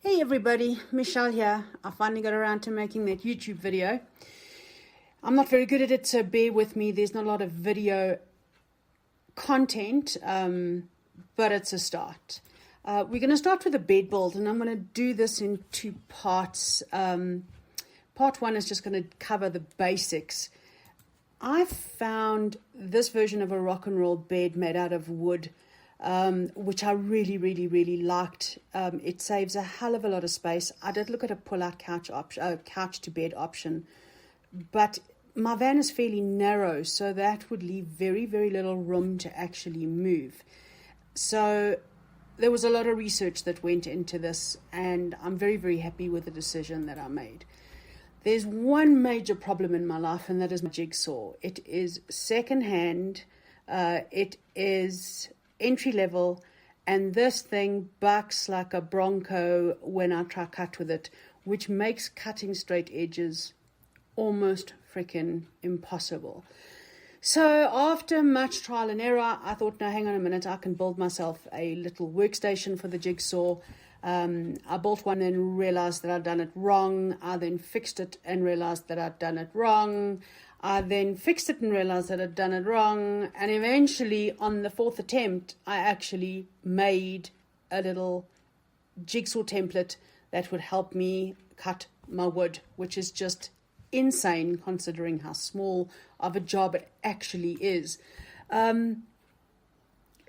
Hey everybody, Michelle here. I finally got around to making that YouTube video. I'm not very good at it, so bear with me. There's not a lot of video content, but it's a start. We're going to start with a bed build, and I'm going to do this in two parts. Part one is just going to cover the basics. I found this version of a rock and roll bed made out of wood, which I really liked. It saves a hell of a lot of space. I did look at a pull-out couch to bed option, but my van is fairly narrow, so that would leave very little room to actually move. So there was a lot of research that went into this, and I'm very happy with the decision that I made. There's one major problem in my life, and that is my jigsaw. It is secondhand. It is entry level, and this thing bucks like a bronco when I try cut with it, which makes cutting straight edges almost freaking impossible. So after much trial and error, I thought, no, hang on a minute, I can build myself a little workstation for the jigsaw. I built one and realized that I'd done it wrong. I then fixed it and realized that I'd done it wrong. I then fixed it and realized that I'd done it wrong. And eventually, on the fourth attempt, I actually made a little jigsaw template that would help me cut my wood, which is just insane considering how small of a job it actually is. When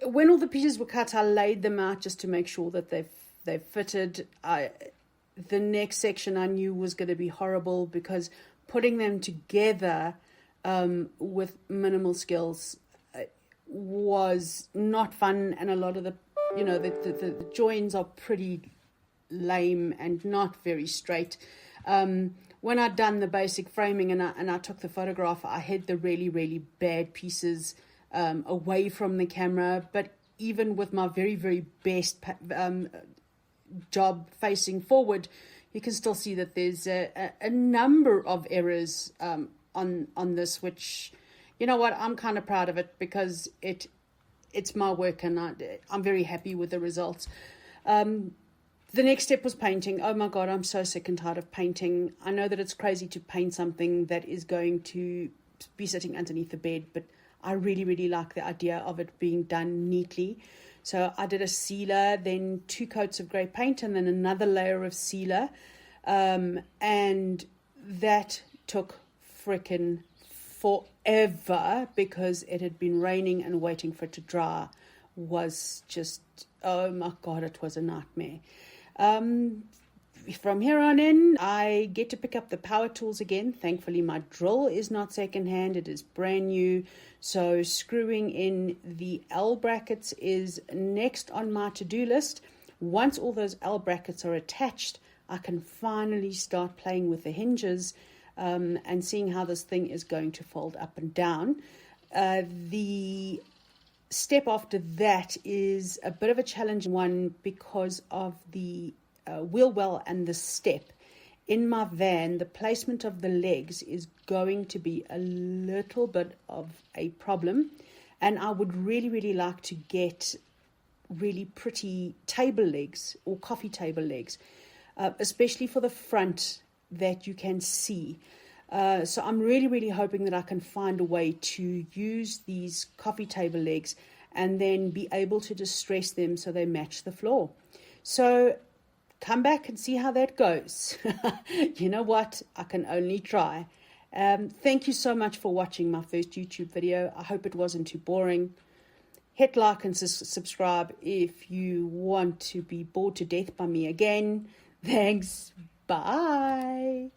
all the pieces were cut, I laid them out just to make sure that they've fitted. The next section I knew was going to be horrible because putting them together with minimal skills was not fun, and a lot of the joins are pretty lame and not very straight. When I'd done the basic framing and I took the photograph, I hid the really bad pieces away from the camera. But even with my very best job facing forward, you can still see that there's a number of errors on this, which, you know what, I'm kind of proud of it because it's my work, and I'm very happy with the results. The next step was painting. Oh my God, I'm so sick and tired of painting. I know that it's crazy to paint something that is going to be sitting underneath the bed, but I really like the idea of it being done neatly. So I did a sealer, then 2 coats of grey paint, and then another layer of sealer. And that took frickin' forever because it had been raining, and waiting for it to dry was just, oh my God, it was a nightmare. From here on in, I get to pick up the power tools again. Thankfully, my drill is not secondhand. It is brand new. So screwing in the L brackets is next on my to-do list. Once all those L brackets are attached, I can finally start playing with the hinges and seeing how this thing is going to fold up and down. The step after that is a bit of a challenging one because of the wheel well and the step. In my van, the placement of the legs is going to be a little bit of a problem, and I would really like to get really pretty table legs or coffee table legs, especially for the front that you can see. So I'm really hoping that I can find a way to use these coffee table legs and then be able to distress them so they match the floor. So come back and see how that goes. You know what? I can only try. Thank you so much for watching my first YouTube video. I hope it wasn't too boring. Hit like and subscribe if you want to be bored to death by me again. Thanks. Bye.